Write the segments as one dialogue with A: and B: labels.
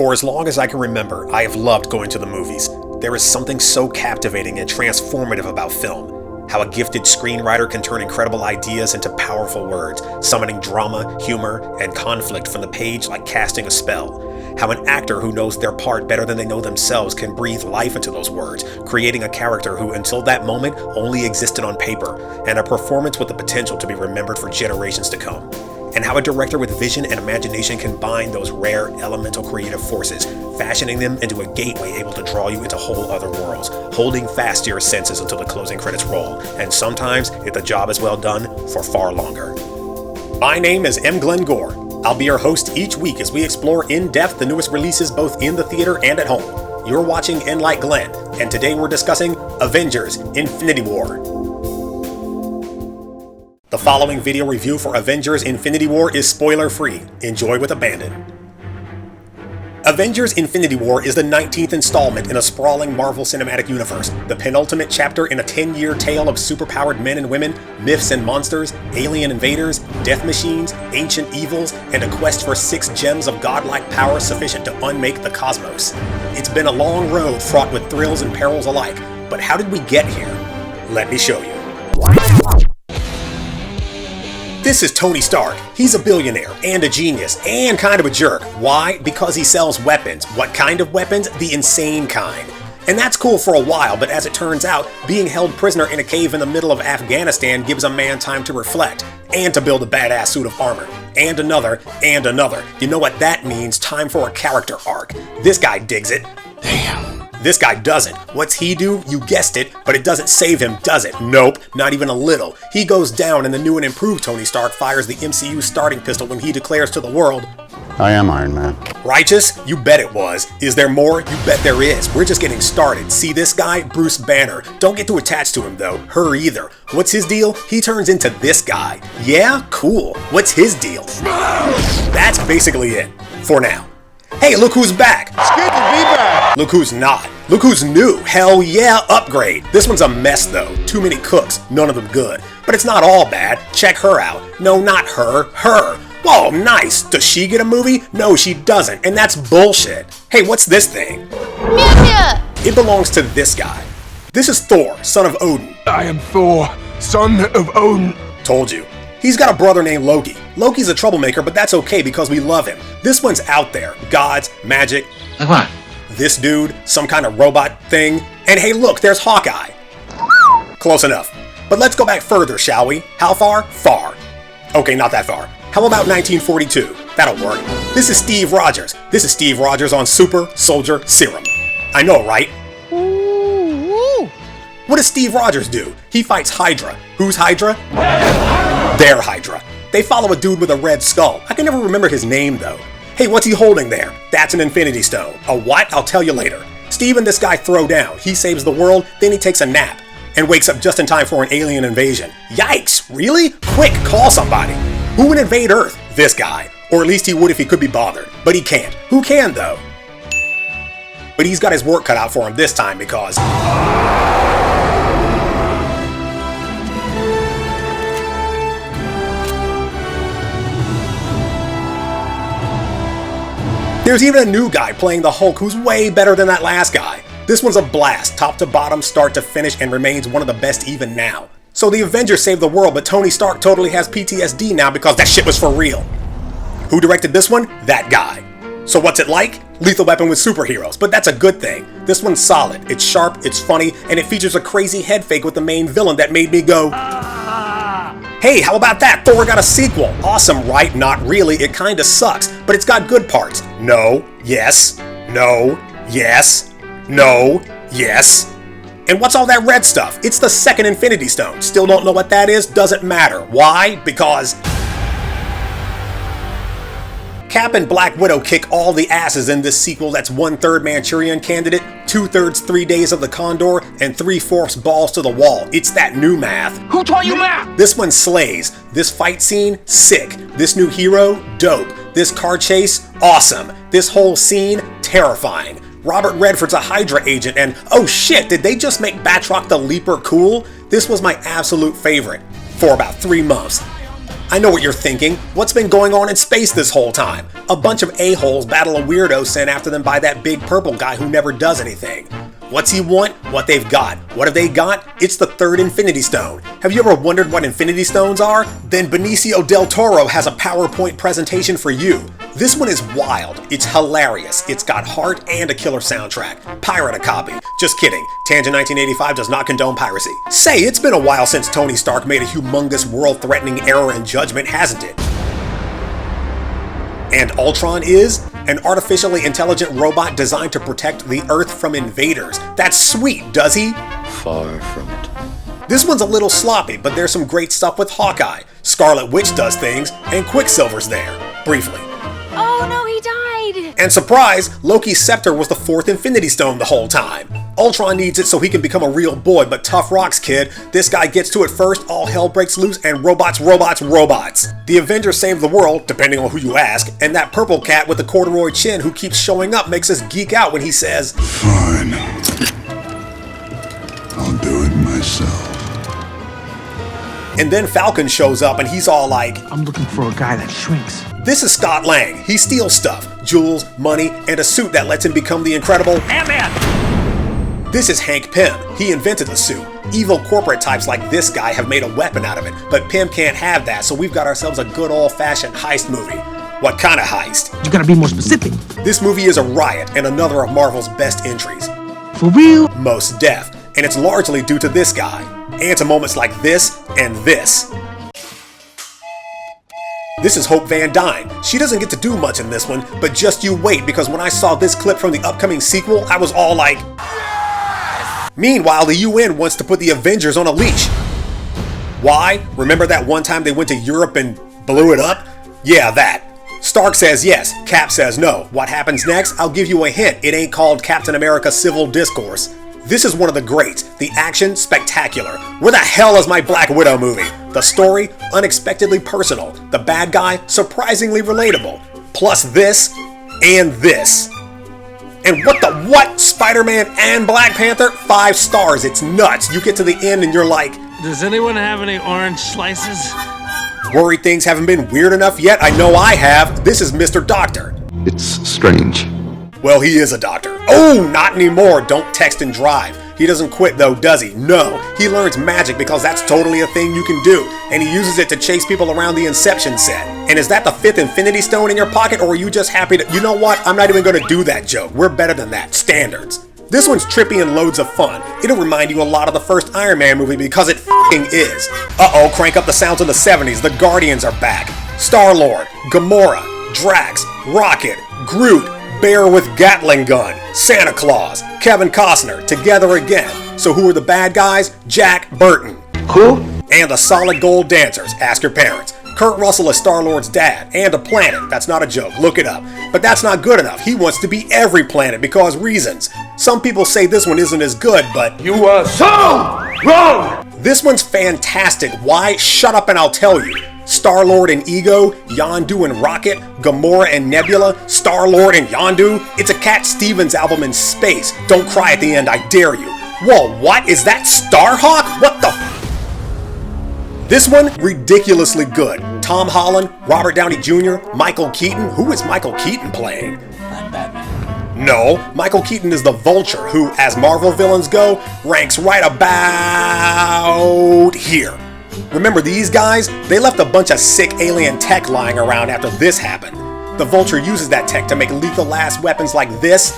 A: For as long as I can remember, I have loved going to the movies. There is something so captivating and transformative about film. How a gifted screenwriter can turn incredible ideas into powerful words, summoning drama, humor, and conflict from the page like casting a spell. How an actor who knows their part better than they know themselves can breathe life into those words, creating a character who until that moment only existed on paper, and a performance with the potential to be remembered for generations to come. And how a director with vision and imagination can bind those rare elemental creative forces, fashioning them into a gateway able to draw you into whole other worlds, holding fast to your senses until the closing credits roll, and sometimes, if the job is well done, for far longer. My name is M. Glenn Gore. I'll be your host each week as we explore in depth the newest releases both in the theater and at home. You're watching Enlight Glenn, and today we're discussing Avengers: Infinity War. The following video review for Avengers: Infinity War is spoiler-free. Enjoy with abandon. Avengers: Infinity War is the 19th installment in a sprawling Marvel Cinematic Universe, the penultimate chapter in a 10-year tale of superpowered men and women, myths and monsters, alien invaders, death machines, ancient evils, and a quest for 6 gems of godlike power sufficient to unmake the cosmos. It's been a long road fraught with thrills and perils alike, but how did we get here? Let me show you. This is Tony Stark. He's a billionaire and a genius and kind of a jerk. Why? Because he sells weapons. What kind of weapons? The insane kind. And that's cool for a while, but as it turns out, being held prisoner in a cave in the middle of Afghanistan gives a man time to reflect and to build a badass suit of armor. And another, and another. You know what that means? Time for a character arc. This guy digs it. Damn. This guy doesn't. What's he do? You guessed it, but it doesn't save him, does it? Nope, not even a little. He goes down and the new and improved Tony Stark fires the MCU starting pistol when he declares to the world,
B: I am Iron Man.
A: Righteous? You bet it was. Is there more? You bet there is. We're just getting started. See this guy? Bruce Banner. Don't get too attached to him though. Her either. What's his deal? He turns into this guy. Yeah? Cool. What's his deal? That's basically it. For now. Hey, look who's back!
B: It's good to be back!
A: Look who's not. Look who's new. Hell yeah, upgrade. This one's a mess though. Too many cooks, none of them good. But it's not all bad. Check her out. No, not her. Her. Whoa, nice. Does she get a movie? No, she doesn't, and that's bullshit. Hey, what's this thing? It belongs to this guy. This is Thor, son of Odin.
C: I am Thor, son of Odin.
A: Told you. He's got a brother named Loki. Loki's a troublemaker, but that's okay because we love him. This one's out there. Gods, magic.
B: Like what?
A: This dude, some kind of robot thing. And hey look, there's Hawkeye. Close enough. But let's go back further, shall we? How far? Far. Okay, not that far. How about 1942? That'll work. This is Steve Rogers. This is Steve Rogers on Super Soldier Serum. I know, right? What does Steve Rogers do? He fights Hydra. Who's Hydra? Their Hydra. They follow a dude with a red skull. I can never remember his name though. Hey, what's he holding there? That's an Infinity Stone. A what? I'll tell you later. Steve and this guy throw down. He saves the world, then he takes a nap and wakes up just in time for an alien invasion. Yikes, really? Quick, call somebody. Who would invade Earth? This guy. Or at least he would if he could be bothered. But he can't. Who can though? But he's got his work cut out for him this time because... There's even a new guy playing the Hulk who's way better than that last guy. This one's a blast, top to bottom, start to finish, and remains one of the best even now. So the Avengers saved the world, but Tony Stark totally has PTSD now because that shit was for real. Who directed this one? That guy. So what's it like? Lethal Weapon with superheroes, but that's a good thing. This one's solid, it's sharp, it's funny, and it features a crazy head fake with the main villain that made me go... Hey, how about that? Thor got a sequel. Awesome, right? Not really. It kinda sucks, but it's got good parts. No, yes, no, yes, no, yes. And what's all that red stuff? It's the second Infinity Stone. Still don't know what that is? Doesn't matter. Why? Because... Cap and Black Widow kick all the asses in this sequel that's 1/3 Manchurian Candidate, 2/3 3 Days of the Condor, and 3/4 balls to the wall. It's that new math.
C: Who taught you math?
A: This one slays. This fight scene, sick. This new hero, dope. This car chase, awesome. This whole scene, terrifying. Robert Redford's a Hydra agent and oh shit, did they just make Batroc the Leaper cool? This was my absolute favorite for about 3 months. I know what you're thinking. What's been going on in space this whole time? A bunch of a-holes battle a weirdo sent after them by that big purple guy who never does anything. What's he want? What they've got. What have they got? It's the third Infinity Stone. Have you ever wondered what Infinity Stones are? Then Benicio del Toro has a PowerPoint presentation for you. This one is wild. It's hilarious. It's got heart and a killer soundtrack. Pirate a copy. Just kidding. Tangent 1985 does not condone piracy. Say, it's been a while since Tony Stark made a humongous world-threatening error in judgment, hasn't it? And Ultron is an artificially intelligent robot designed to protect the Earth from invaders. That's sweet, does he?
D: Far from it.
A: This one's a little sloppy, but there's some great stuff with Hawkeye. Scarlet Witch does things, and Quicksilver's there. Briefly.
E: Oh no, he died!
A: And surprise, Loki's scepter was the fourth Infinity Stone the whole time. Ultron needs it so he can become a real boy, but tough rocks, kid. This guy gets to it first, all hell breaks loose, and robots. The Avengers save the world, depending on who you ask, and that purple cat with the corduroy chin who keeps showing up makes us geek out when he says,
B: Fine. I'll do it myself.
A: And then Falcon shows up and he's all like,
F: I'm looking for a guy that shrinks.
A: This is Scott Lang. He steals stuff, jewels, money, and a suit that lets him become the incredible Ant-Man. This is Hank Pym. He invented the suit. Evil corporate types like this guy have made a weapon out of it, but Pym can't have that, so we've got ourselves a good old-fashioned heist movie. What kind of heist?
F: You gotta be more specific.
A: This movie is a riot and another of Marvel's best entries.
F: For real?
A: Most Def, and it's largely due to this guy, and to moments like this and this. This is Hope Van Dyne. She doesn't get to do much in this one, but just you wait, because when I saw this clip from the upcoming sequel, I was all like, yes! Meanwhile, the UN wants to put the Avengers on a leash. Why? Remember that one time they went to Europe and blew it up? Yeah, that. Stark says yes, Cap says no. What happens next? I'll give you a hint. It ain't called Captain America Civil Discourse. This is one of the greats. The action, spectacular. Where the hell is my Black Widow movie? The story, unexpectedly personal. The bad guy, surprisingly relatable. Plus this, and this. And what? Spider-Man and Black Panther? 5 stars, it's nuts. You get to the end and you're like,
G: does anyone have any orange slices?
A: Worried things haven't been weird enough yet? I know I have. This is Mr. Doctor.
B: It's strange.
A: Well, he is a doctor. Oh, not anymore. Don't text and drive. He doesn't quit though, does he? No. He learns magic because that's totally a thing you can do. And he uses it to chase people around the Inception set. And is that the 5th Infinity Stone in your pocket, or are you just happy to... You know what? I'm not even going to do that joke. We're better than that. Standards. This one's trippy and loads of fun. It'll remind you a lot of the first Iron Man movie because it f***ing is. Uh-oh, crank up the sounds of the 70s. The Guardians are back. Star-Lord, Gamora, Drax, Rocket, Groot, Bear with Gatling gun, Santa Claus, Kevin Costner, together again. So who are the bad guys? Jack Burton.
F: Who?
A: And the Solid Gold Dancers. Ask your parents. Kurt Russell is Star-Lord's dad, and a planet. That's not a joke, look it up. But that's not good enough. He wants to be every planet because reasons. Some people say this one isn't as good, but...
C: You are so wrong!
A: This one's fantastic. Why? Shut up and I'll tell you. Star-Lord and Ego, Yondu and Rocket, Gamora and Nebula, Star-Lord and Yondu. It's a Cat Stevens album in space. Don't cry at the end, I dare you. Whoa, what? Is that Starhawk? What the This one, ridiculously good. Tom Holland, Robert Downey Jr., Michael Keaton. Who is Michael Keaton playing? No, Michael Keaton is the Vulture, who, as Marvel villains go, ranks right about here. Remember these guys? They left a bunch of sick alien tech lying around after this happened. The Vulture uses that tech to make lethal ass weapons like this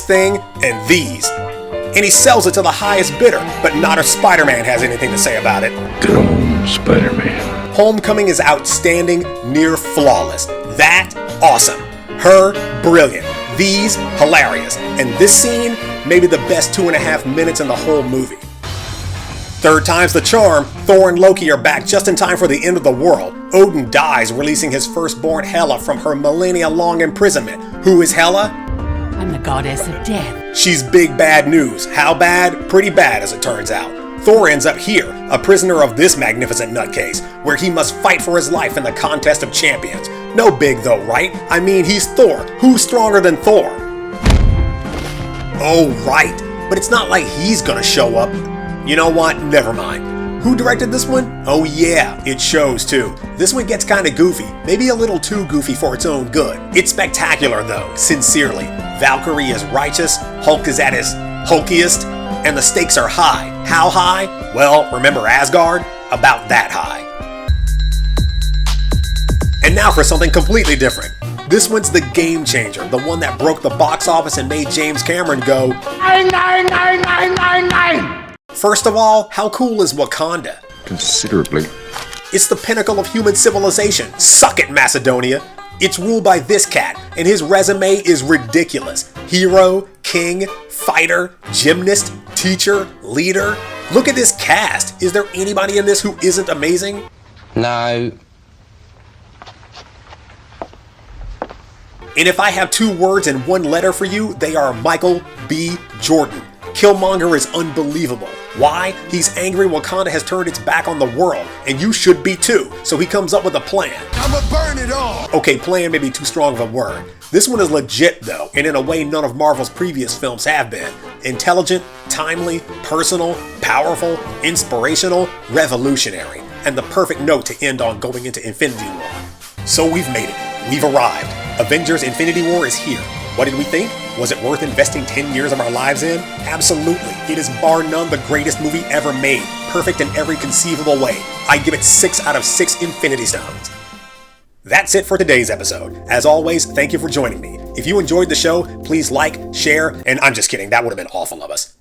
A: thing, and these. And he sells it to the highest bidder, but not if Spider-Man has anything to say about it.
D: Dumb Spider-Man.
A: Homecoming is outstanding, near flawless. That, awesome. Her, brilliant. These, hilarious. And this scene, maybe the best 2.5 minutes in the whole movie. Third time's the charm. Thor and Loki are back just in time for the end of the world. Odin dies, releasing his firstborn Hela from her millennia-long imprisonment. Who is Hela?
E: I'm the goddess of death.
A: She's big bad news. How bad? Pretty bad, as it turns out. Thor ends up here, a prisoner of this magnificent nutcase, where he must fight for his life in the contest of champions. No big though, right? I mean, he's Thor. Who's stronger than Thor? Oh, right. But it's not like he's gonna show up. You know what? Never mind. Who directed this one? Oh yeah, it shows too. This one gets kinda goofy, maybe a little too goofy for its own good. It's spectacular though, sincerely. Valkyrie is righteous, Hulk is at his hulkiest, and the stakes are high. How high? Well, remember Asgard? About that high. And now for something completely different. This one's the game changer, the one that broke the box office and made James Cameron go, "Nine, nine, nine, nine, nine, nine." First of all, how cool is Wakanda?
B: Considerably.
A: It's the pinnacle of human civilization. Suck it, Macedonia. It's ruled by this cat, and his resume is ridiculous. Hero, king, fighter, gymnast, teacher, leader. Look at this cast. Is there anybody in this who isn't amazing?
H: No.
A: And if I have 2 words and 1 letter for you, they are Michael B. Jordan. Killmonger is unbelievable. Why? He's angry Wakanda has turned its back on the world, and you should be too, so he comes up with a plan.
C: I'ma burn it all!
A: Okay, plan may be too strong of a word. This one is legit though, and in a way none of Marvel's previous films have been. Intelligent, timely, personal, powerful, inspirational, revolutionary, and the perfect note to end on going into Infinity War. So we've made it. We've arrived. Avengers Infinity War is here. What did we think? Was it worth investing 10 years of our lives in? Absolutely. It is bar none the greatest movie ever made. Perfect in every conceivable way. I give it 6 out of 6 Infinity Stones. That's it for today's episode. As always, thank you for joining me. If you enjoyed the show, please like, share, and I'm just kidding, that would have been awful of us.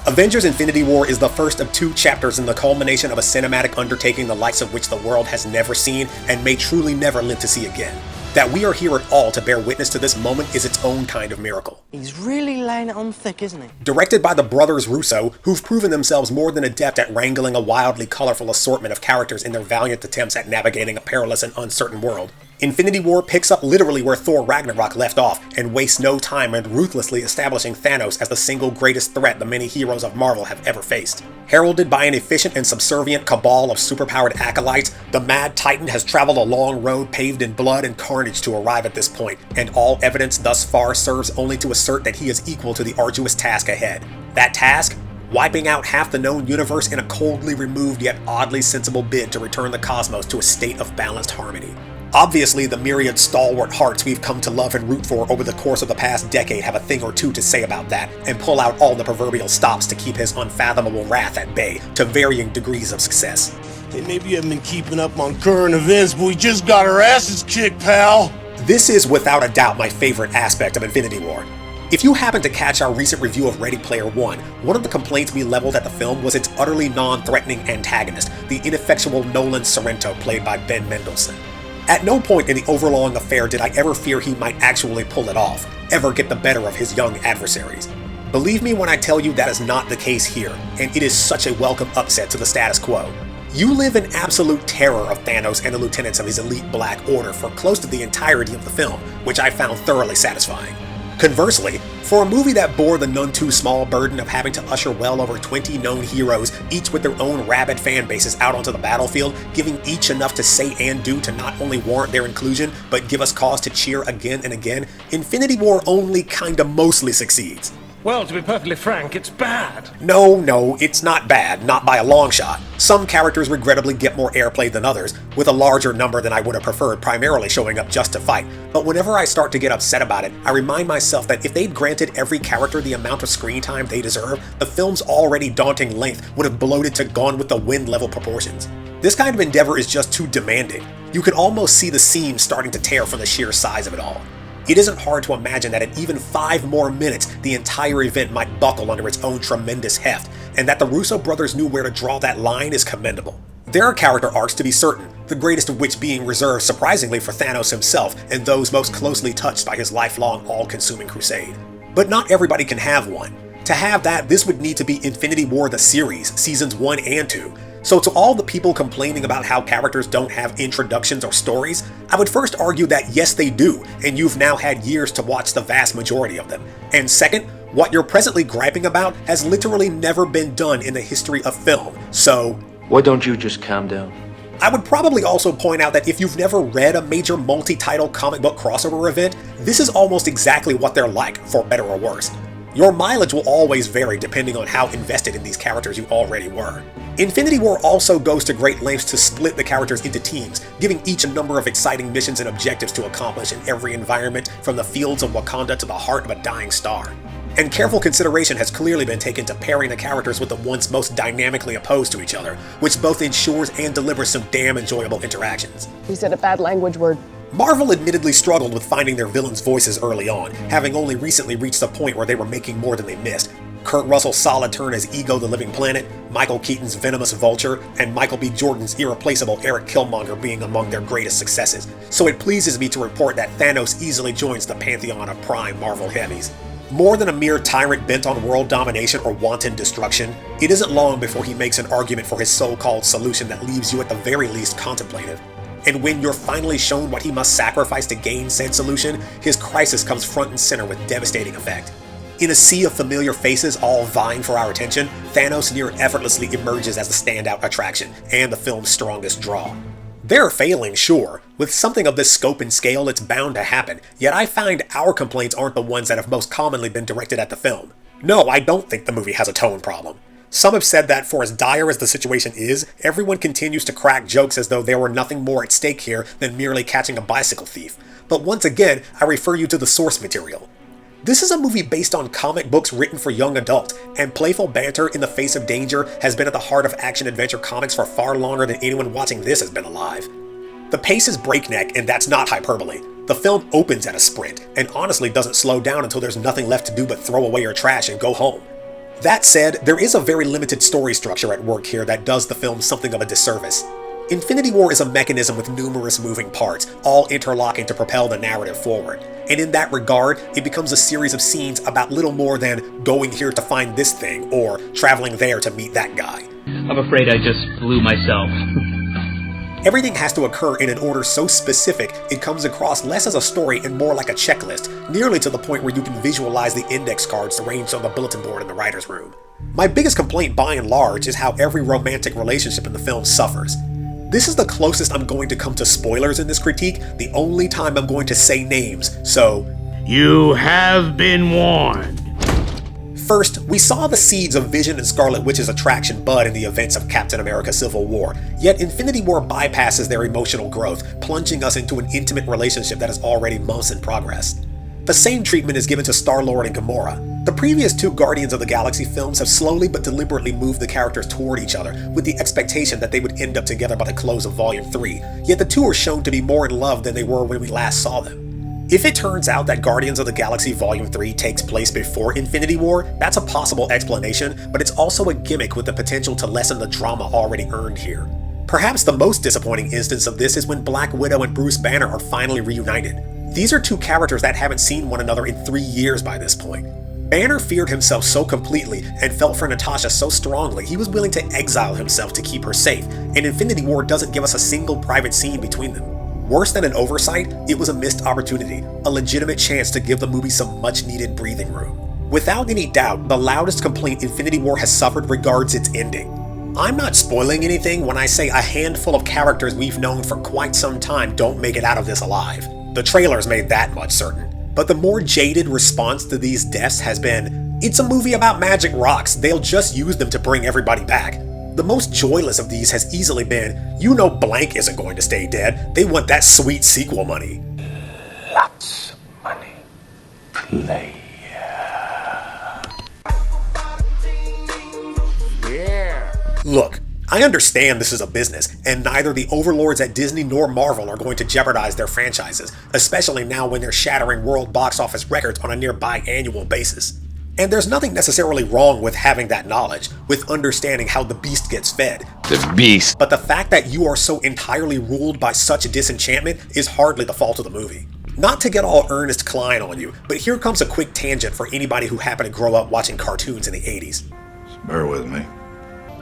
A: Avengers Infinity War is the first of 2 chapters in the culmination of a cinematic undertaking the likes of which the world has never seen and may truly never live to see again. That we are here at all to bear witness to this moment is its own kind of miracle.
F: He's really laying it on thick, isn't he?
A: Directed by the brothers Russo, who've proven themselves more than adept at wrangling a wildly colorful assortment of characters in their valiant attempts at navigating a perilous and uncertain world, Infinity War picks up literally where Thor Ragnarok left off and wastes no time in ruthlessly establishing Thanos as the single greatest threat the many heroes of Marvel have ever faced. Heralded by an efficient and subservient cabal of superpowered acolytes, the Mad Titan has traveled a long road paved in blood and carnage to arrive at this point, and all evidence thus far serves only to assert that he is equal to the arduous task ahead. That task? Wiping out half the known universe in a coldly removed yet oddly sensible bid to return the cosmos to a state of balanced harmony. Obviously, the myriad stalwart hearts we've come to love and root for over the course of the past decade have a thing or two to say about that, and pull out all the proverbial stops to keep his unfathomable wrath at bay, to varying degrees of success.
C: Hey, maybe you haven't been keeping up on current events, but we just got our asses kicked, pal!
A: This is without a doubt my favorite aspect of Infinity War. If you happen to catch our recent review of Ready Player One, one of the complaints we leveled at the film was its utterly non-threatening antagonist, the ineffectual Nolan Sorrento played by Ben Mendelsohn. At no point in the overlong affair did I ever fear he might actually pull it off, ever get the better of his young adversaries. Believe me when I tell you that is not the case here, and it is such a welcome upset to the status quo. You live in absolute terror of Thanos and the lieutenants of his elite Black Order for close to the entirety of the film, which I found thoroughly satisfying. Conversely, for a movie that bore the none too small burden of having to usher well over 20 known heroes, each with their own rabid fan bases out onto the battlefield, giving each enough to say and do to not only warrant their inclusion, but give us cause to cheer again and again, Infinity War only kinda mostly succeeds.
G: Well, to be perfectly frank, it's bad.
A: No, it's not bad, not by a long shot. Some characters regrettably get more airplay than others, with a larger number than I would have preferred primarily showing up just to fight. But whenever I start to get upset about it, I remind myself that if they'd granted every character the amount of screen time they deserve, the film's already daunting length would have bloated to Gone with the Wind level proportions. This kind of endeavor is just too demanding. You can almost see the seams starting to tear from the sheer size of it all. It isn't hard to imagine that in even 5 more minutes, the entire event might buckle under its own tremendous heft, and that the Russo brothers knew where to draw that line is commendable. There are character arcs to be certain, the greatest of which being reserved surprisingly for Thanos himself and those most closely touched by his lifelong all-consuming crusade. But not everybody can have one. To have that, this would need to be Infinity War the series, seasons 1 and 2. So to all the people complaining about how characters don't have introductions or stories, I would first argue that yes they do, and you've now had years to watch the vast majority of them. And second, what you're presently griping about has literally never been done in the history of film, so
H: Why don't you just calm down?
A: I would probably also point out that if you've never read a major multi-title comic book crossover event, this is almost exactly what they're like, for better or worse. Your mileage will always vary depending on how invested in these characters you already were. Infinity War also goes to great lengths to split the characters into teams, giving each a number of exciting missions and objectives to accomplish in every environment, from the fields of Wakanda to the heart of a dying star. And careful consideration has clearly been taken to pairing the characters with the ones most dynamically opposed to each other, which both ensures and delivers some damn enjoyable interactions.
I: You said a bad language word.
A: Marvel admittedly struggled with finding their villains' voices early on, having only recently reached a point where they were making more than they missed. Kurt Russell's solid turn as Ego the Living Planet, Michael Keaton's venomous Vulture, and Michael B. Jordan's irreplaceable Eric Killmonger being among their greatest successes. So it pleases me to report that Thanos easily joins the pantheon of prime Marvel heavies. More than a mere tyrant bent on world domination or wanton destruction, it isn't long before he makes an argument for his so-called solution that leaves you at the very least contemplative. And when you're finally shown what he must sacrifice to gain said solution, his crisis comes front and center with devastating effect. In a sea of familiar faces all vying for our attention, Thanos near effortlessly emerges as the standout attraction, and the film's strongest draw. They're failing, sure. With something of this scope and scale, it's bound to happen, yet I find our complaints aren't the ones that have most commonly been directed at the film. No, I don't think the movie has a tone problem. Some have said that for as dire as the situation is, everyone continues to crack jokes as though there were nothing more at stake here than merely catching a bicycle thief. But once again, I refer you to the source material. This is a movie based on comic books written for young adults, and playful banter in the face of danger has been at the heart of action-adventure comics for far longer than anyone watching this has been alive. The pace is breakneck, and that's not hyperbole. The film opens at a sprint, and honestly doesn't slow down until there's nothing left to do but throw away your trash and go home. That said, there is a very limited story structure at work here that does the film something of a disservice. Infinity War is a mechanism with numerous moving parts, all interlocking to propel the narrative forward. And in that regard, it becomes a series of scenes about little more than going here to find this thing, or traveling there to meet that guy.
J: I'm afraid I just blew myself.
A: Everything has to occur in an order so specific it comes across less as a story and more like a checklist, nearly to the point where you can visualize the index cards arranged on the bulletin board in the writer's room. My biggest complaint by and large is how every romantic relationship in the film suffers. This is the closest I'm going to come to spoilers in this critique, the only time I'm going to say names, so...
C: You have been warned.
A: First, we saw the seeds of Vision and Scarlet Witch's attraction bud in the events of Captain America Civil War, yet Infinity War bypasses their emotional growth, plunging us into an intimate relationship that is already months in progress. The same treatment is given to Star-Lord and Gamora. The previous two Guardians of the Galaxy films have slowly but deliberately moved the characters toward each other, with the expectation that they would end up together by the close of Volume 3, yet the two are shown to be more in love than they were when we last saw them. If it turns out that Guardians of the Galaxy Volume 3 takes place before Infinity War, that's a possible explanation, but it's also a gimmick with the potential to lessen the drama already earned here. Perhaps the most disappointing instance of this is when Black Widow and Bruce Banner are finally reunited. These are two characters that haven't seen one another in 3 years by this point. Banner feared himself so completely and felt for Natasha so strongly he was willing to exile himself to keep her safe, and Infinity War doesn't give us a single private scene between them. Worse than an oversight, it was a missed opportunity, a legitimate chance to give the movie some much-needed breathing room. Without any doubt, the loudest complaint Infinity War has suffered regards its ending. I'm not spoiling anything when I say a handful of characters we've known for quite some time don't make it out of this alive. The trailers made that much certain. But the more jaded response to these deaths has been, it's a movie about magic rocks, they'll just use them to bring everybody back. The most joyless of these has easily been, you know blank isn't going to stay dead, they want that sweet sequel money.
D: Lots of money. Play.
A: Look, I understand this is a business, and neither the overlords at Disney nor Marvel are going to jeopardize their franchises, especially now when they're shattering world box office records on a near biannual basis. And there's nothing necessarily wrong with having that knowledge, with understanding how the beast gets fed.
B: The beast.
A: But the fact that you are so entirely ruled by such disenchantment is hardly the fault of the movie. Not to get all Ernest Klein on you, but here comes a quick tangent for anybody who happened to grow up watching cartoons in the 80s.
B: Bear with me.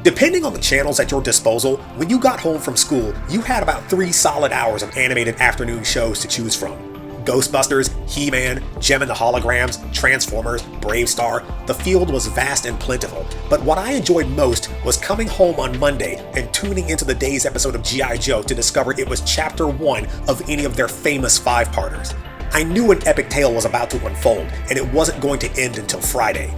A: Depending on the channels at your disposal, when you got home from school, you had about 3 solid hours of animated afternoon shows to choose from. Ghostbusters, He-Man, Gem and the Holograms, Transformers, Brave Star, the field was vast and plentiful, but what I enjoyed most was coming home on Monday and tuning into the day's episode of G.I. Joe to discover it was Chapter 1 of any of their famous 5-parters. I knew an epic tale was about to unfold, and it wasn't going to end until Friday.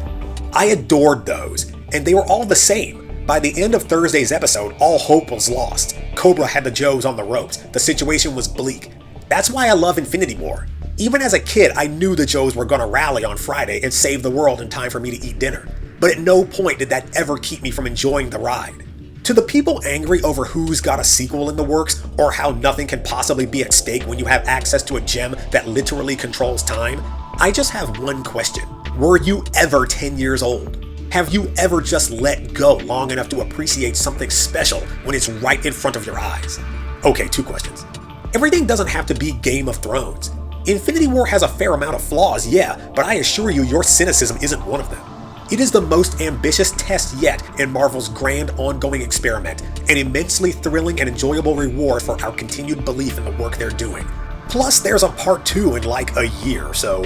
A: I adored those, and they were all the same. By the end of Thursday's episode, all hope was lost. Cobra had the Joes on the ropes. The situation was bleak. That's why I love Infinity War. Even as a kid, I knew the Joes were gonna rally on Friday and save the world in time for me to eat dinner. But at no point did that ever keep me from enjoying the ride. To the people angry over who's got a sequel in the works, or how nothing can possibly be at stake when you have access to a gem that literally controls time, I just have one question. Were you ever 10 years old? Have you ever just let go long enough to appreciate something special when it's right in front of your eyes? Okay, 2 questions. Everything doesn't have to be Game of Thrones. Infinity War has a fair amount of flaws, yeah, but I assure you your cynicism isn't one of them. It is the most ambitious test yet in Marvel's grand ongoing experiment, an immensely thrilling and enjoyable reward for our continued belief in the work they're doing. Plus, there's a part 2 in like a year, so...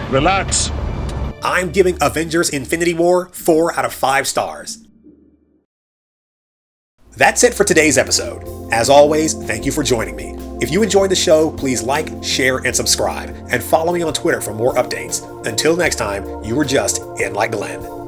C: Relax.
A: I'm giving Avengers Infinity War 4 out of 5 stars. That's it for today's episode. As always, thank you for joining me. If you enjoyed the show, please like, share, and subscribe, and follow me on Twitter for more updates. Until next time, you were just in like Glenn.